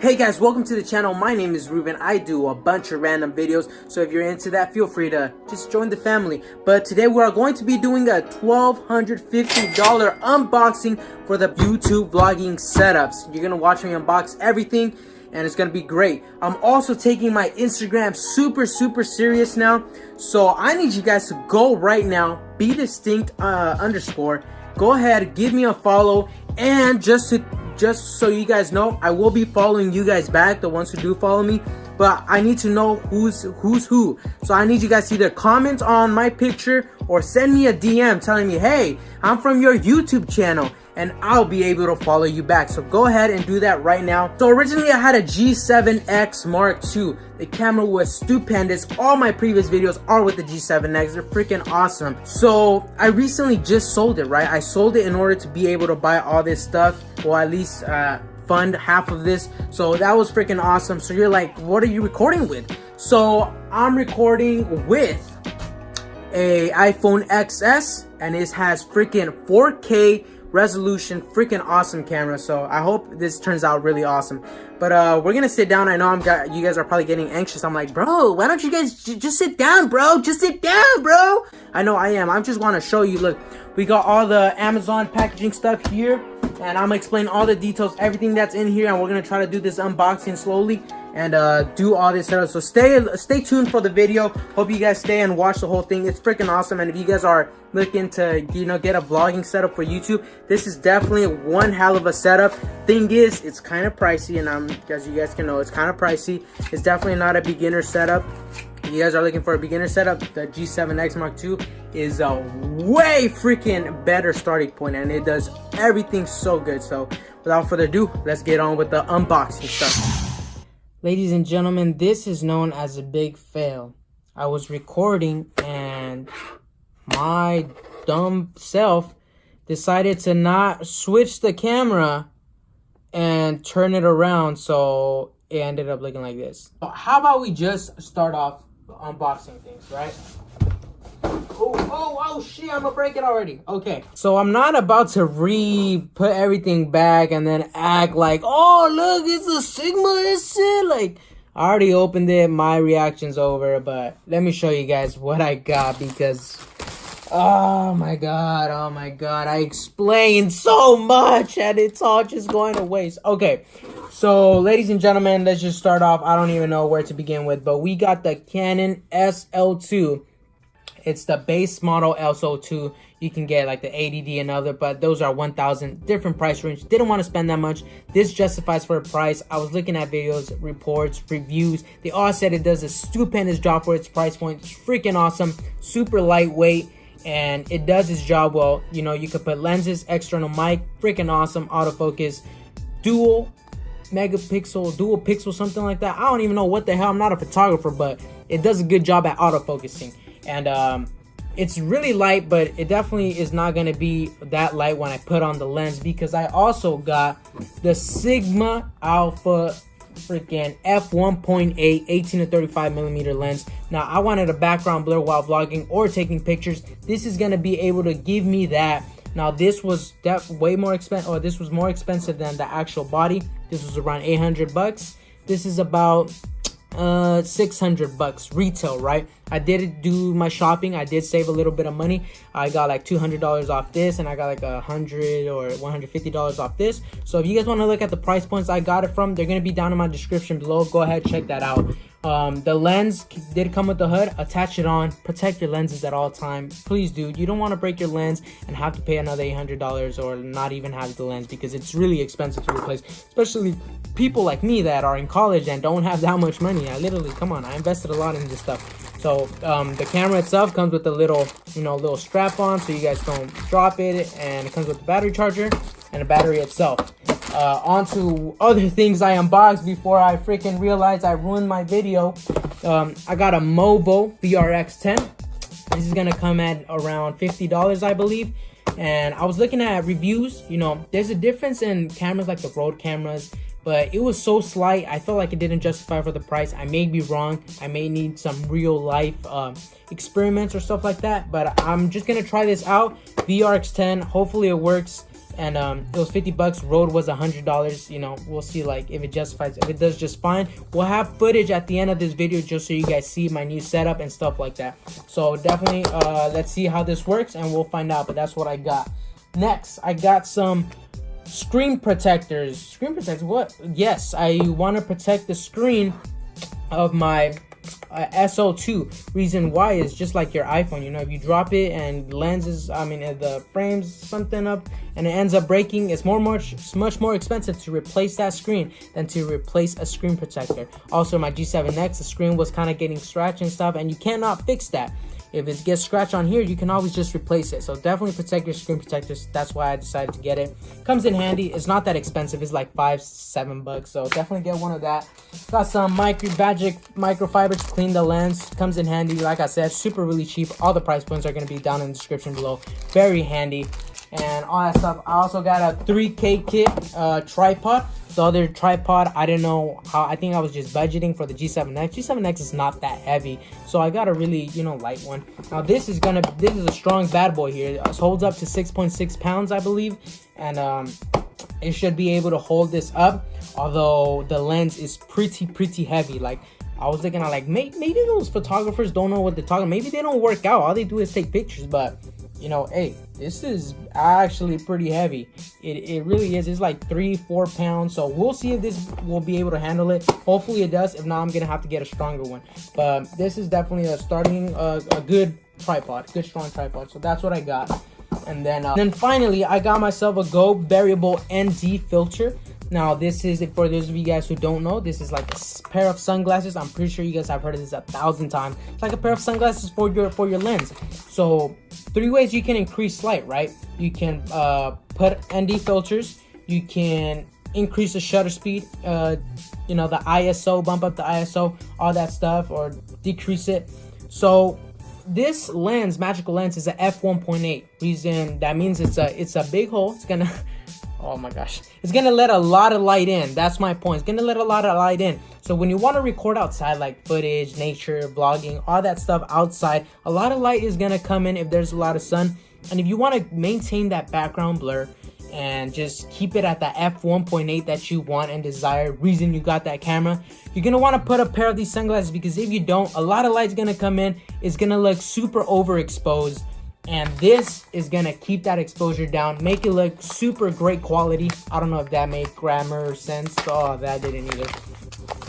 Hey guys, welcome to the channel. My name is Ruben. I do a bunch of random videos, so if you're into that, feel free to just join the family. But today we are going to be doing a $1,250 unboxing for the YouTube vlogging setups. You're gonna watch me unbox everything and it's gonna be great. I'm also taking my Instagram super serious now, so I need you guys to go right now, BeDistinct _. Go ahead, give me a follow, and just so you guys know, I will be following you guys back, the ones who do follow me, but I need to know who's who. So I need you guys to either comment on my picture or send me a DM telling me, hey, I'm from your YouTube channel, and I'll be able to follow you back. So go ahead and do that right now. So originally I had a G7X Mark II. The camera was stupendous. All my previous videos are with the G7X. They're freaking awesome. So I recently just sold it, right? I sold it in order to be able to buy all this stuff, or at least fund half of this. So that was freaking awesome. So you're like, what are you recording with? So I'm recording with a iPhone XS, and it has freaking 4K resolution, freaking awesome camera. So I hope this turns out really awesome. But we're gonna sit down. I know you guys are probably getting anxious. I'm like, bro, why don't you guys just sit down, bro? Just sit down, bro. I know I am. I just want to show you. Look, we got all the Amazon packaging stuff here, and I'm gonna explain all the details, everything that's in here, and we're gonna try to do this unboxing slowly and do all this stuff. So stay tuned for the video. Hope you guys stay and watch the whole thing. It's freaking awesome. And if you guys are looking to, you know, get a vlogging setup for YouTube, this is definitely one hell of a setup. Thing is, it's kind of pricey, and as you guys can know, it's kind of pricey. It's definitely not a beginner setup. If you guys are looking for a beginner setup, the G7X Mark II is a way freaking better starting point, and it does everything so good. So without further ado, let's get on with the unboxing stuff. Ladies and gentlemen, this is known as a big fail. I was recording and my dumb self decided to not switch the camera and turn it around, so it ended up looking like this. How about we just start off unboxing things, right? Oh shit, I'm gonna break it already. Okay, so I'm not about to put everything back and then act like, oh look, it's a Sigma, it's it. Like, I already opened it, my reaction's over, but let me show you guys what I got, because oh my god, I explained so much and it's all just going to waste. Okay, so ladies and gentlemen, let's just start off. I don't even know where to begin with, but we got the Canon SL2. It's the base model SL2. You can get like the ADD and other, but those are 1,000, different price range. Didn't want to spend that much. This justifies for a price. I was looking at videos, reports, reviews. They all said it does a stupendous job for its price point. It's freaking awesome, super lightweight, and it does its job well. You know, you could put lenses, external mic, freaking awesome, autofocus, dual pixel, something like that. I don't even know what the hell. I'm not a photographer, but it does a good job at autofocusing. And it's really light, but it definitely is not going to be that light when I put on the lens, because I also got the Sigma Alpha freaking f1.8 18 to 35 millimeter lens. Now I wanted a background blur while vlogging or taking pictures. This is going to be able to give me that. Now this was way more expensive, or this was more expensive than the actual body. This was around 800 bucks. This is about 600 bucks retail, right? I did do my shopping. I did save a little bit of money. I got like $200 off this, and I got like $100 or $150 off this. So if you guys want to look at the price points I got it from, they're going to be down in my description below. Go ahead, check that out. The lens did come with the hood. Attach it on. Protect your lenses at all times. Please do. You don't want to break your lens and have to pay another $800 or not even have the lens, because it's really expensive to replace, especially people like me that are in college and don't have that much money. I literally, come on, I invested a lot in this stuff. So the camera itself comes with a little, little strap on so you guys don't drop it, and it comes with the battery charger and the battery itself. On to other things I unboxed before I freaking realized I ruined my video. I got a MOVO VRX10. This is gonna come at around $50, I believe. And I was looking at reviews. There's a difference in cameras like the Rode cameras, but it was so slight, I felt like it didn't justify for the price. I may be wrong. I may need some real life experiments or stuff like that, but I'm just gonna try this out. VRX10, hopefully it works. and it was 50 bucks. Rode was $100. You know, we'll see like if it justifies. If it does just fine, we'll have footage at the end of this video just so you guys see my new setup and stuff like that. So definitely let's see how this works and we'll find out. But that's what I got. Next, I got some screen protectors. Screen protectors, what? Yes, I want to protect the screen of my SL2. Reason why is just like your iPhone, you know, if you drop it and lenses, I mean, the frames something up and it ends up breaking, it's much more expensive to replace that screen than to replace a screen protector. Also, my G7X, the screen was kind of getting scratched and stuff, and you cannot fix that. If it gets scratched on here, you can always just replace it. So definitely protect your screen protectors. That's why I decided to get it. Comes in handy. It's not that expensive. It's like $5-7 bucks. So definitely get one of that. Got some magic microfibers to clean the lens. Comes in handy. Like I said, super really cheap. All the price points are going to be down in the description below. Very handy. And all that stuff. I also got a 3K kit tripod. The other tripod, I didn't know how. I think I was just budgeting for the G7X. G7X is not that heavy, so I got a really, you know, light one. Now this is a strong bad boy here. It holds up to 6.6 pounds, I believe, and it should be able to hold this up. Although the lens is pretty heavy. Like I was looking at, like maybe those photographers don't know what they're talking. Maybe they don't work out. All they do is take pictures, but. You know, hey, this is actually pretty heavy. It really is. It's like 3-4 pounds. So we'll see if this will be able to handle it. Hopefully it does. If not, I'm gonna have to get a stronger one. But this is definitely a good tripod, good strong tripod. So that's what I got. And then finally, I got myself a Gobe variable ND filter. Now, this is, for those of you guys who don't know, this is like a pair of sunglasses. I'm pretty sure you guys have heard of this 1,000 times. It's like a pair of sunglasses for your lens. So 3 ways you can increase light, right? You can put ND filters. You can increase the shutter speed, you know, the ISO, bump up the ISO, all that stuff, or decrease it. So this lens, magical lens, is a f1.8. Reason that means it's a big hole. It's gonna oh my gosh, it's gonna let a lot of light in. That's my point. It's gonna let a lot of light in. So when you want to record outside, like footage, nature, vlogging, all that stuff outside, a lot of light is gonna come in if there's a lot of sun. And if you want to maintain that background blur and just keep it at the f1.8 that you want and desire, reason you got that camera, you're gonna want to put a pair of these sunglasses, because if you don't, a lot of light's gonna come in. It's gonna look super overexposed. And this is gonna keep that exposure down, make it look super great quality. I don't know if that made grammar sense. Oh, that didn't either.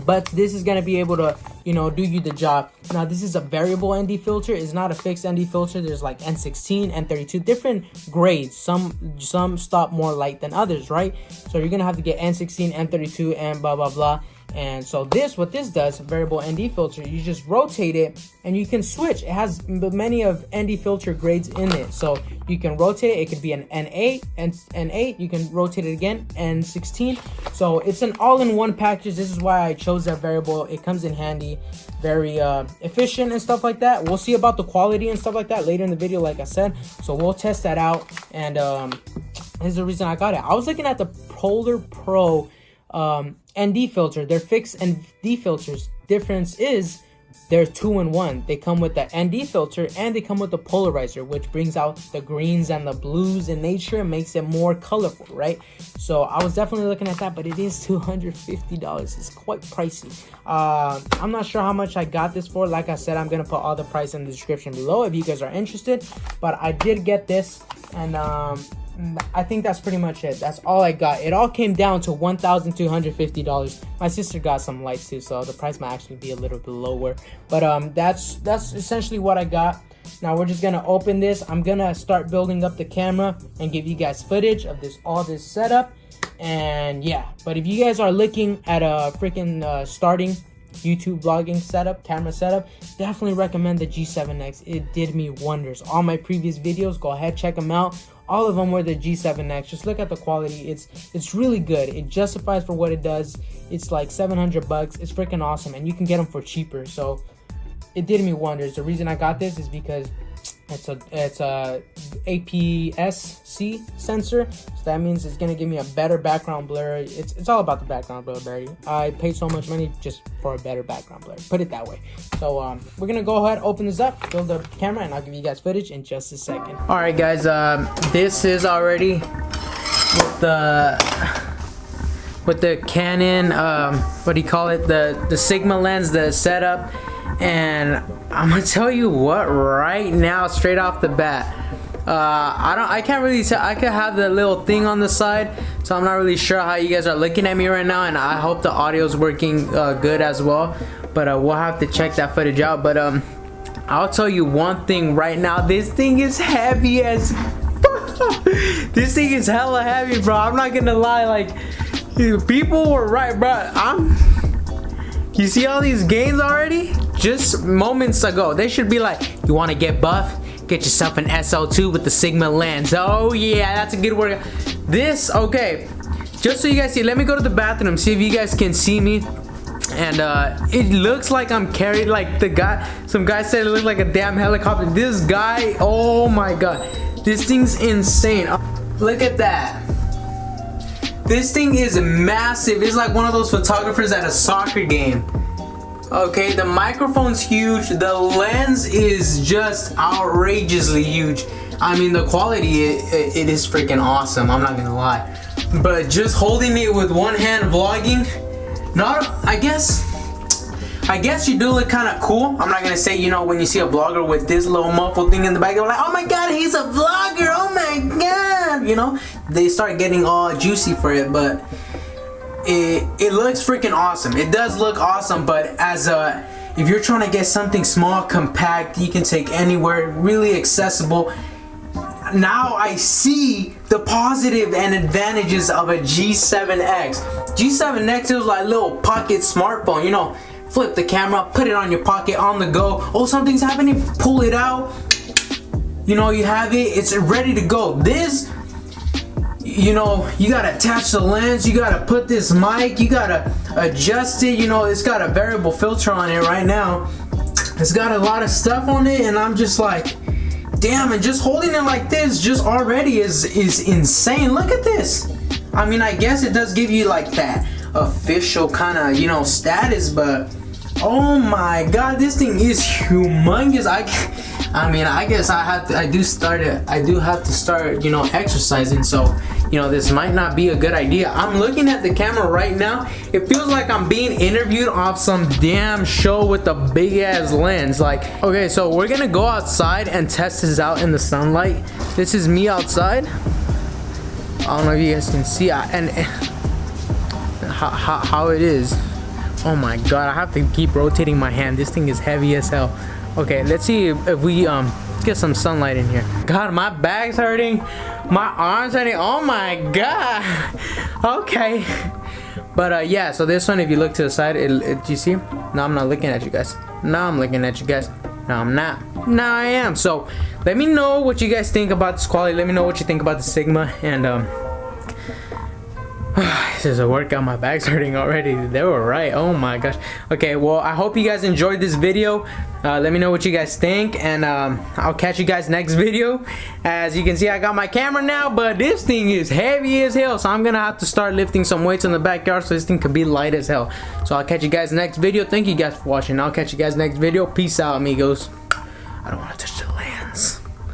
But this is gonna be able to, you know, do you the job. Now, this is a variable ND filter. It's not a fixed ND filter. There's like N16, N32, different grades. Some stop more light than others, right? So you're gonna have to get N16, N32, and blah blah blah. And so what this does, variable ND filter, you just rotate it and you can switch. It has many of ND filter grades in it. So you can rotate it. It could be an N8, N8. You can rotate it again, N16. So it's an all-in-one package. This is why I chose that variable. It comes in handy, very efficient and stuff like that. We'll see about the quality and stuff like that later in the video, like I said. So we'll test that out. And here's the reason I got it. I was looking at the Polar Pro ND filter. They're fixed ND filters. Difference is they're 2-in-1. They come with the ND filter and they come with the polarizer, which brings out the greens and the blues in nature and makes it more colorful, right? So I was definitely looking at that, but it is $250. It's quite pricey. I'm not sure how much I got this for. Like I said, I'm gonna put all the price in the description below if you guys are interested. But I did get this, and I think that's pretty much it. That's all I got. It all came down to $1,250. My sister got some lights too, so the price might actually be a little bit lower. But that's essentially what I got. Now we're just gonna open this. I'm gonna start building up the camera and give you guys footage of all this setup. And yeah, but if you guys are looking at a freaking starting YouTube vlogging setup, camera setup, definitely recommend the G7X. It did me wonders. All my previous videos, go ahead, check them out. All of them were the G7X. Just look at the quality. It's really good. It justifies for what it does. It's like 700 bucks. It's freaking awesome, and you can get them for cheaper. So it did me wonders. The reason I got this is because it's a APS-C sensor, so that means it's gonna give me a better background blur. It's all about the background blur, Barry. I paid so much money just for a better background blur, put it that way. So we're gonna go ahead, open this up, build the camera, and I'll give you guys footage in just a second. All right, guys, this is already with the Canon, what do you call it, the Sigma lens, the SetUp. And I'm gonna tell you what, right now, straight off the bat, I can't really tell. I could have the little thing on the side, so I'm not really sure how you guys are looking at me right now, and I hope the audio is working good as well. But we'll have to check that footage out. But I'll tell you one thing right now. This thing is heavy as this thing is hella heavy, bro. I'm not gonna lie. Like, people were right, bro. You see all these gains already? Just moments ago. They should be like, you want to get buff? Get yourself an SL2 with the Sigma lens. Oh yeah, that's a good word. This, okay, just so you guys see, let me go to the bathroom, see if you guys can see me. And it looks like I'm carried, like some guy said it looked like a damn helicopter. This guy, oh my god, this thing's insane. Look at that. This thing is massive. It's like one of those photographers at a soccer game. Okay, the microphone's huge. The lens is just outrageously huge. I mean, the quality, it is freaking awesome. I'm not gonna lie. But just holding it with one hand vlogging, I guess you do look kind of cool. I'm not gonna say, you know, when you see a vlogger with this little muffled thing in the back, you're like, oh my god, he's a vlogger, oh my god, you know, they start getting all juicy for it. But it looks freaking awesome. It does look awesome. But if you're trying to get something small, compact, you can take anywhere, really accessible. Now I see the positive and advantages of a G7X. G7X, it was like a little pocket smartphone, you know, flip the camera, put it on your pocket, on the go. Oh, something's happening, pull it out, you know, you have it, it's ready to go. This, you know, you gotta attach the lens, you gotta put this mic, you gotta adjust it, you know, it's got a variable filter on it right now. It's got a lot of stuff on it, and I'm just like, damn, and just holding it like this just already is insane. Look at this. I mean, I guess it does give you like that official kind of, you know, status, but oh my god, this thing is humongous. I mean, I guess I do have to start, you know, exercising, so, you know, this might not be a good idea. I'm looking at the camera right now. It feels like I'm being interviewed off some damn show with a big ass lens. Like, okay, so we're gonna go outside and test this out in the sunlight. This is me outside. I don't know if you guys can see, and how it is. Oh my god, I have to keep rotating my hand. This thing is heavy as hell. Okay, let's see if we get some sunlight in here. God, my back's hurting, my arms hurting. Oh my god. Okay, but yeah, so this one, if you look to the side, do you see? No, I'm not looking at you guys. No, I'm looking at you guys. No, I'm not. No, I am. So let me know what you guys think about this quality. Let me know what you think about the Sigma. And this is a workout. My back's hurting already. They were right. Oh my gosh. Okay, well, I hope you guys enjoyed this video. Let me know what you guys think, and I'll catch you guys next video. As you can see, I got my camera now, but this thing is heavy as hell, so I'm gonna have to start lifting some weights in the backyard so this thing could be light as hell. So I'll catch you guys next video. Thank you guys for watching. I'll catch you guys next video. Peace out, amigos. I don't want to touch the lens.